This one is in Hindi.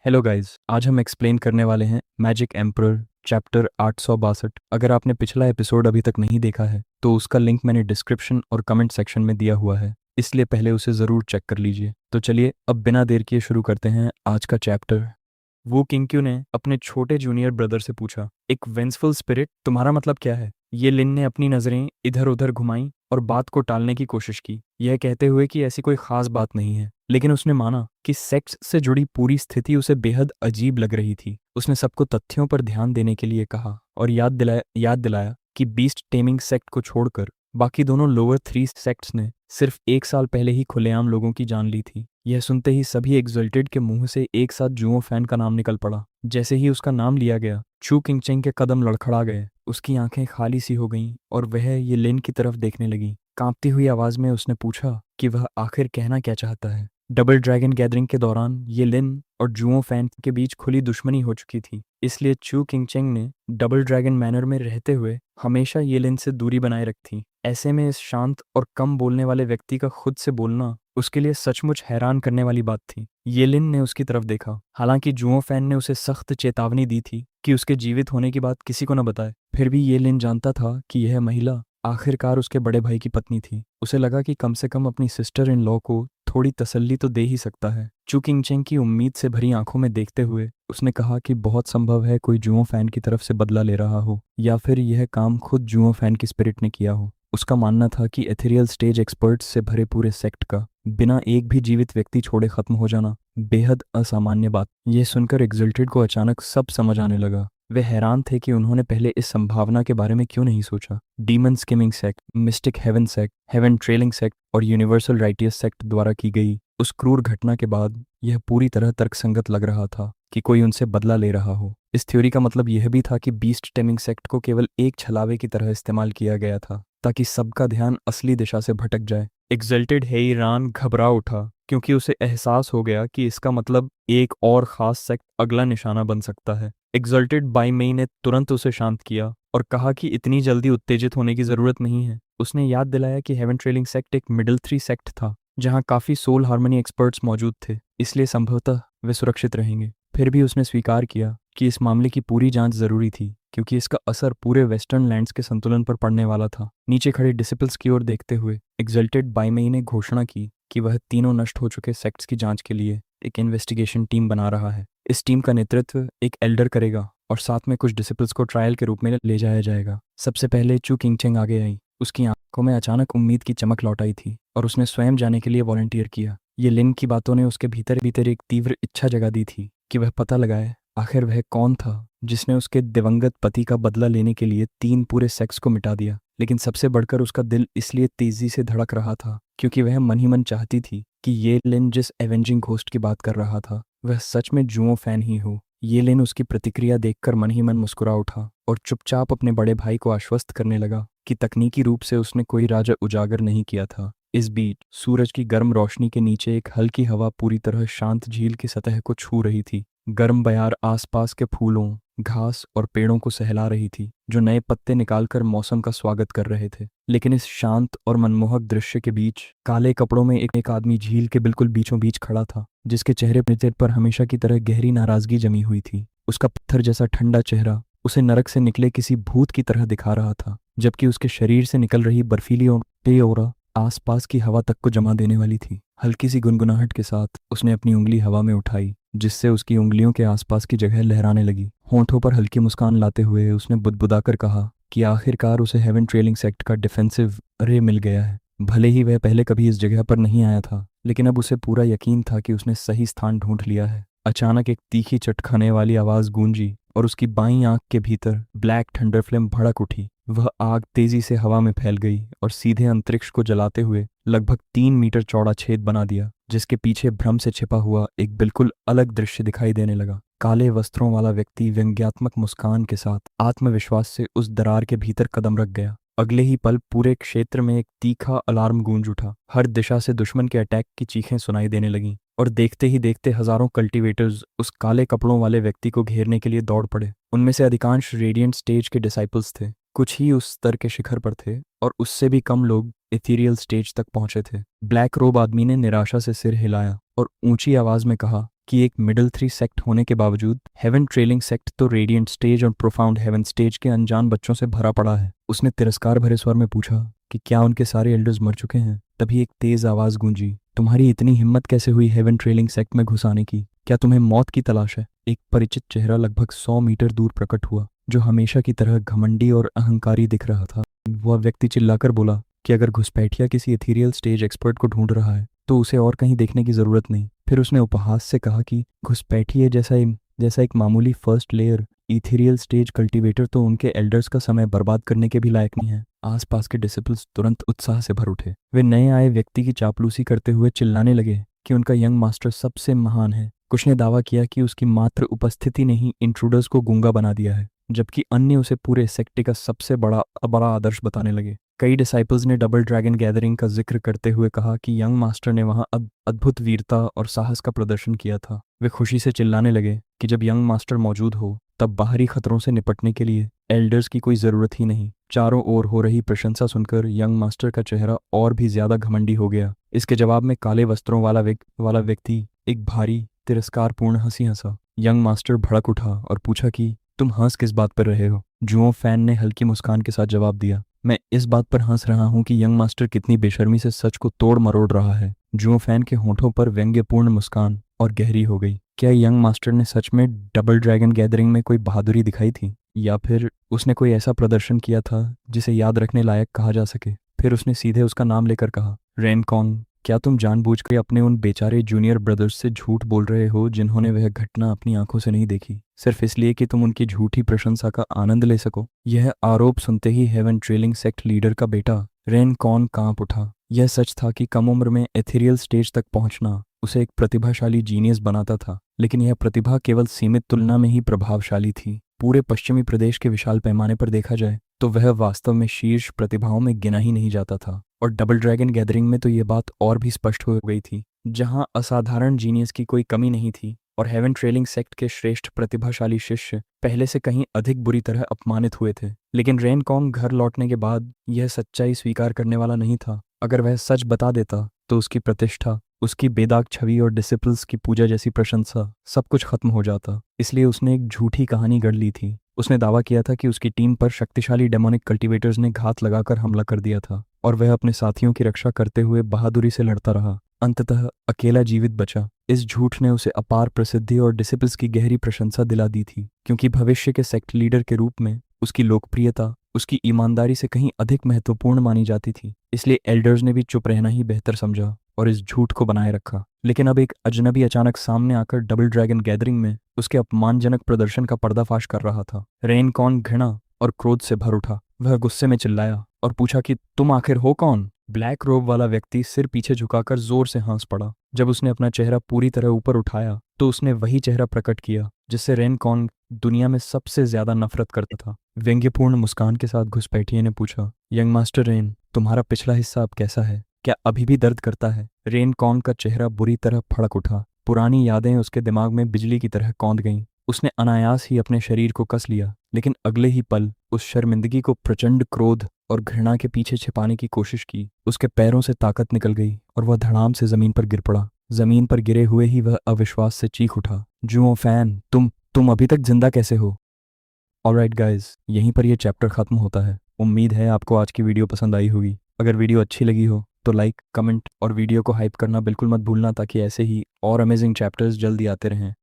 हेलो गाइस, आज हम एक्सप्लेन करने वाले हैं मैजिक एम्परर चैप्टर 862। अगर आपने पिछला एपिसोड अभी तक नहीं देखा है तो उसका लिंक मैंने डिस्क्रिप्शन और कमेंट सेक्शन में दिया हुआ है, इसलिए पहले उसे ज़रूर चेक कर लीजिए। तो चलिए अब बिना देर किए शुरू करते हैं आज का चैप्टर। वो किंक्यू ने अपने छोटे जूनियर ब्रदर से पूछा, एक वेंसफुल स्पिरिट तुम्हारा मतलब क्या है? ये लिन ने अपनी नज़रें इधर उधर घुमाई और बात को टालने की कोशिश की, यह कहते हुए कि ऐसी कोई खास बात नहीं है। लेकिन उसने माना कि सेक्स से जुड़ी पूरी स्थिति उसे बेहद अजीब लग रही थी। उसने सबको तथ्यों पर ध्यान देने के लिए कहा और याद दिलाया कि बीस्ट टेमिंग सेक्ट को छोड़कर बाकी दोनों लोअर 3 सेक्ट्स ने सिर्फ 1 साल पहले ही खुलेआम लोगों की जान ली थी। यह सुनते ही सभी एक्सल्टेड के मुंह से एक साथ जुओ फैन का नाम निकल पड़ा। जैसे ही उसका नाम लिया गया, चू किंगचेंग के कदम लड़खड़ा गए, उसकी आंखें खाली सी हो गईं और वह ये लिन की तरफ देखने लगी। कांपती हुई आवाज में उसने पूछा कि वह आखिर कहना क्या चाहता है। डबल ड्रैगन गैदरिंग के दौरान ये लिन और जुओ फैन के बीच खुली दुश्मनी हो चुकी थी, इसलिए चू किंगचेंग ने डबल ड्रैगन मैनर में रहते हुए हमेशा ये लिन से दूरी बनाए रखी। ऐसे में इस शांत और कम बोलने वाले व्यक्ति का खुद से बोलना उसके लिए सचमुच हैरान करने वाली बात थी। ये लिन ने उसकी तरफ देखा। हालांकि जुओ फैन ने उसे सख्त चेतावनी दी थी कि उसके जीवित होने की बात किसी को न बताए, फिर भी ये लिन जानता था कि यह महिला आखिरकार उसके बड़े भाई की पत्नी थी। उसे लगा कि कम से कम अपनी सिस्टर इन लॉ को थोड़ी तसल्ली तो दे ही सकता है। चू किंगचेंग की उम्मीद से भरी आंखों में देखते हुए उसने कहा कि बहुत संभव है कोई जुओ फैन की तरफ से बदला ले रहा हो, या फिर यह काम खुद जुओ फैन की स्पिरिट ने किया हो। उसका मानना था कि एथेरियल स्टेज एक्सपर्ट्स से भरे पूरे सेक्ट का बिना एक भी जीवित व्यक्ति छोड़े खत्म हो जाना बेहद असामान्य बात। यह सुनकर एक्सल्टेड को अचानक सब समझ आने लगा। वे हैरान थे कि उन्होंने पहले इस संभावना के बारे में क्यों नहीं सोचा। Demon skimming sect, mystic heaven sect, heaven trailing sect और यूनिवर्सल राइटियस सेक्ट द्वारा की गई उस क्रूर घटना के बाद यह पूरी तरह तर्कसंगत लग रहा था कि कोई उनसे बदला ले रहा हो। इस थ्योरी का मतलब यह भी था कि बीस्ट टेमिंग सेक्ट को केवल एक छलावे की तरह इस्तेमाल किया गया था ताकि सबका ध्यान असली दिशा से भटक जाए। एक्सल्टेड हेईरान घबरा उठा क्योंकि उसे एहसास हो गया कि इसका मतलब एक और खास सेक्ट अगला निशाना बन सकता है। एक्सल्टेड बाई मेई ने तुरंत उसे शांत किया और कहा कि इतनी जल्दी उत्तेजित होने की जरूरत नहीं है। उसने याद दिलाया कि हेवन ट्रेलिंग सेक्ट एक मिडिल 3 सेक्ट था जहां काफी सोल हार्मनी एक्सपर्ट्स मौजूद थे, इसलिए संभवतः वे सुरक्षित रहेंगे। फिर भी उसने स्वीकार किया कि इस मामले की पूरी जांच जरूरी थी क्योंकि इसका असर पूरे वेस्टर्न लैंड्स के संतुलन पर पड़ने वाला था। नीचे खड़े डिसिपल्स की ओर देखते हुए एक्सल्टेड बाई मेई ने घोषणा की कि वह तीनों नष्ट हो चुके सेक्ट्स की जांच के लिए एक इन्वेस्टिगेशन टीम बना रहा है। इस टीम का नेतृत्व एक एल्डर करेगा और साथ में कुछ डिसिपल्स को ट्रायल के रूप में ले जाया जाएगा। सबसे पहले चू किंगचेंग आगे आई। उसकी आंखों में अचानक उम्मीद की चमक लौट आई थी और उसने स्वयं जाने के लिए वॉलंटियर किया। ये लिन की बातों ने उसके भीतर भीतर एक तीव्र इच्छा जगा दी थी कि वह पता लगाए आखिर वह कौन था जिसने उसके दिवंगत पति का बदला लेने के लिए 3 पूरे सेक्स को मिटा दिया। लेकिन सबसे बढ़कर उसका दिल इसलिए तेजी से धड़क रहा था क्योंकि वह मन ही मन चाहती थी कि ये लिन जिस एवेंजिंग घोस्ट की बात कर रहा था वह सच में जुओ फैन ही हो। ये लिन उसकी प्रतिक्रिया देखकर मन ही मन मुस्कुरा उठा और चुपचाप अपने बड़े भाई को आश्वस्त करने लगा कि तकनीकी रूप से उसने कोई राज उजागर नहीं किया था। इस बीच सूरज की गर्म रोशनी के नीचे एक हल्की हवा पूरी तरह शांत झील की सतह को छू रही थी। गर्म बयार आसपास के फूलों, घास और पेड़ों को सहला रही थी जो नए पत्ते निकालकर मौसम का स्वागत कर रहे थे। लेकिन इस शांत और मनमोहक दृश्य के बीच काले कपड़ों में एक आदमी झील के बिल्कुल बीचों बीच खड़ा था, जिसके चेहरे पर हमेशा की तरह गहरी नाराजगी जमी हुई थी। उसका पत्थर जैसा ठंडा चेहरा उसे नरक से निकले किसी भूत की तरह दिखा रहा था, जबकि उसके शरीर से निकल रही बर्फीली और आसपास की हवा तक को जमा देने वाली थी। हल्की सी गुनगुनाहट के साथ उसने अपनी उंगली हवा में उठाई जिससे उसकी उंगलियों के आसपास की जगह लहराने लगी। होंठों पर हल्की मुस्कान लाते हुए उसने बुदबुदाकर कहा कि आखिरकार उसे हेवन ट्रेलिंग सेक्ट का डिफेंसिव रे मिल गया है। भले ही वह पहले कभी इस जगह पर नहीं आया था, लेकिन अब उसे पूरा यकीन था कि उसने सही स्थान ढूंढ लिया है। अचानक एक तीखी चटखाने वाली आवाज गूंजी और उसकी बाईं आंख के भीतर ब्लैक थंडर फ्लेम भड़क उठी। वह आग तेजी से हवा में फैल गई और सीधे अंतरिक्ष को जलाते हुए लगभग 3 मीटर चौड़ा छेद बना दिया, जिसके पीछे भ्रम से छिपा हुआ एक बिल्कुल अलग दृश्य दिखाई देने लगा। काले वस्त्रों वाला व्यक्ति व्यंग्यात्मक मुस्कान के साथ आत्मविश्वास से उस दरार के भीतर कदम रख गया। अगले ही पल पूरे क्षेत्र में एक तीखा अलार्म गूंज उठा। हर दिशा से दुश्मन के अटैक की चीखें सुनाई देने लगीं और देखते ही देखते हजारों कल्टीवेटर्स उस काले कपड़ों वाले व्यक्ति को घेरने के लिए दौड़ पड़े। उनमें से अधिकांश रेडिएंट स्टेज के डिसाइपल्स थे, कुछ ही उस स्तर के शिखर पर थे और उससे भी कम लोग इथीरियल स्टेज तक पहुंचे थे। ब्लैक रोब आदमी ने निराशा से सिर हिलाया और ऊंची आवाज में कहा कि एक मिडल थ्री सेक्ट होने के बावजूद हेवन ट्रेलिंग सेक्ट तो रेडिएंट स्टेज और प्रोफाउंड हेवन स्टेज के अनजान बच्चों से भरा पड़ा है। उसने तिरस्कार भरे स्वर में पूछा कि क्या उनके सारे एल्डर्स मर चुके हैं। तभी एक तेज आवाज गूंजी, तुम्हारी इतनी हिम्मत कैसे हुई हेवन ट्रेलिंग सेक्ट में घुस आने की? क्या तुम्हें मौत की तलाश है? एक परिचित चेहरा लगभग 100 मीटर दूर प्रकट हुआ, जो हमेशा की तरह घमंडी और अहंकारी दिख रहा था। वह व्यक्ति चिल्लाकर बोला कि अगर घुसपैठिया किसी एथीरियल स्टेज एक्सपर्ट को ढूंढ रहा है तो उसे और कहीं देखने की जरूरत नहीं। फिर उसने उपहास से कहा कि घुसपैठिए जैसा एक मामूली first layer ethereal stage cultivator तो उनके एल्डर्स का समय बर्बाद करने के भी लायक नहीं है। आसपास के डिसिपल्स तुरंत उत्साह से भर उठे। वे नए आए व्यक्ति की चापलूसी करते हुए चिल्लाने लगे कि उनका यंग मास्टर सबसे महान है। कुछ ने दावा किया कि उसकी मात्र उपस्थिति ने ही इंट्रूडर्स को गूंगा बना दिया है, जबकि अन्य उसे पूरे सेक्टे का सबसे बड़ा आदर्श बताने लगे। कई डिसाइपल्स ने डबल ड्रैगन गैदरिंग का जिक्र करते हुए कहा कि यंग मास्टर ने वहां अद्भुत वीरता और साहस का प्रदर्शन किया था। वे खुशी से चिल्लाने लगे कि जब यंग मास्टर मौजूद हो तब बाहरी खतरों से निपटने के लिए एल्डर्स की कोई जरूरत ही नहीं। चारों ओर हो रही प्रशंसा सुनकर यंग मास्टर का चेहरा और भी ज्यादा घमंडी हो गया। इसके जवाब में काले वस्त्रों वाला व्यक्ति एक भारी तिरस्कारपूर्ण हंसी हंसा। यंग मास्टर भड़क उठा और पूछा कि तुम हंस किस बात पर रहे हो? जुओ फैन ने हल्की मुस्कान के साथ जवाब दिया, मैं इस बात पर हंस रहा हूं कि यंग मास्टर कितनी बेशर्मी से सच को तोड़ मरोड़ रहा है। जुओ फैन के होठों पर व्यंग्यपूर्ण मुस्कान और गहरी हो गई। क्या यंग मास्टर ने सच में डबल ड्रैगन गैदरिंग में कोई बहादुरी दिखाई थी, या फिर उसने कोई ऐसा प्रदर्शन किया था जिसे याद रखने लायक कहा जा सके? फिर उसने सीधे उसका नाम लेकर कहा, रेनकॉन, क्या तुम जानबूझकर अपने उन बेचारे जूनियर ब्रदर्स से झूठ बोल रहे हो जिन्होंने वह घटना अपनी आंखों से नहीं देखी, सिर्फ इसलिए कि तुम उनकी झूठी प्रशंसा का आनंद ले सको? यह आरोप सुनते ही हेवन ट्रेलिंग सेक्ट लीडर का बेटा रेनकॉन कांप उठा। यह सच था कि कम उम्र में एथेरियल स्टेज तक पहुंचना उसे एक प्रतिभाशाली जीनियस बनाता था, लेकिन यह प्रतिभा केवल सीमित तुलना में ही प्रभावशाली थी। पूरे पश्चिमी प्रदेश के विशाल पैमाने पर देखा जाए तो वह वास्तव में शीर्ष प्रतिभाओं में गिना ही नहीं जाता था। और डबल ड्रैगन गैदरिंग में तो यह बात और भी स्पष्ट हो गई थी, जहां असाधारण जीनियस की कोई कमी नहीं थी और हेवन ट्रेलिंग सेक्ट के श्रेष्ठ प्रतिभाशाली शिष्य पहले से कहीं अधिक बुरी तरह अपमानित हुए थे। लेकिन रेनकॉन्ग घर लौटने के बाद यह सच्चाई स्वीकार करने वाला नहीं था। अगर वह सच बता देता तो उसकी प्रतिष्ठा, उसकी बेदाग छवि और डिसिपल्स की पूजा जैसी प्रशंसा सब कुछ खत्म हो जाता। इसलिए उसने एक झूठी कहानी गढ़ ली थी। उसने दावा किया था कि उसकी टीम पर शक्तिशाली डेमोनिक कल्टीवेटर्स ने घात लगाकर हमला कर दिया था और वह अपने साथियों की रक्षा करते हुए बहादुरी से लड़ता रहा। अंततः अकेला जीवित बचा। इस झूठ ने उसे अपार प्रसिद्धि और डिसिपल्स की गहरी प्रशंसा दिला दी थी, क्योंकि भविष्य के सेक्ट लीडर के रूप में उसकी लोकप्रियता उसकी ईमानदारी से कहीं अधिक महत्वपूर्ण मानी जाती थी। इसलिए एल्डर्स ने भी चुप रहना ही बेहतर समझा और इस झूठ को बनाए रखा। लेकिन अब एक अजनबी अचानक सामने आकर डबल ड्रैगन गैदरिंग में उसके अपमानजनक प्रदर्शन का पर्दाफाश कर रहा था। रेनकॉन घृणा और क्रोध से भर उठा। वह गुस्से में चिल्लाया और पूछा कि तुम आखिर हो कौन? ब्लैक रोब वाला व्यक्ति सिर पीछे झुकाकर जोर से हंस पड़ा। जब उसने अपना चेहरा पूरी तरह ऊपर उठाया तो उसने वही चेहरा प्रकट किया जिससे रेनकॉन दुनिया में सबसे ज्यादा नफरत करता था। व्यंग्यपूर्ण मुस्कान के साथ घुसपैठिए ने पूछा, यंग मास्टर रेन, तुम्हारा पिछला हिस्सा अब कैसा है? क्या अभी भी दर्द करता है? रेनकॉन का चेहरा बुरी तरह फड़क उठा। पुरानी यादें उसके दिमाग में बिजली की तरह कौंध गईं। उसने अनायास ही अपने शरीर को कस लिया, लेकिन अगले ही पल उस शर्मिंदगी को प्रचंड क्रोध और घृणा के पीछे छिपाने की कोशिश की। उसके पैरों से ताकत निकल गई और वह धड़ाम से जमीन पर गिर पड़ा। जमीन पर गिरे हुए ही वह अविश्वास से चीख उठा, जुओ फैन, तुम अभी तक जिंदा कैसे हो? ऑलराइट गाइज, यहीं पर यह चैप्टर खत्म होता है। उम्मीद है आपको आज की वीडियो पसंद आई होगी। अगर वीडियो अच्छी लगी हो तो लाइक, कमेंट और वीडियो को हाइप करना बिल्कुल मत भूलना, ताकि ऐसे ही और अमेजिंग चैप्टर्स जल्दी आते रहें।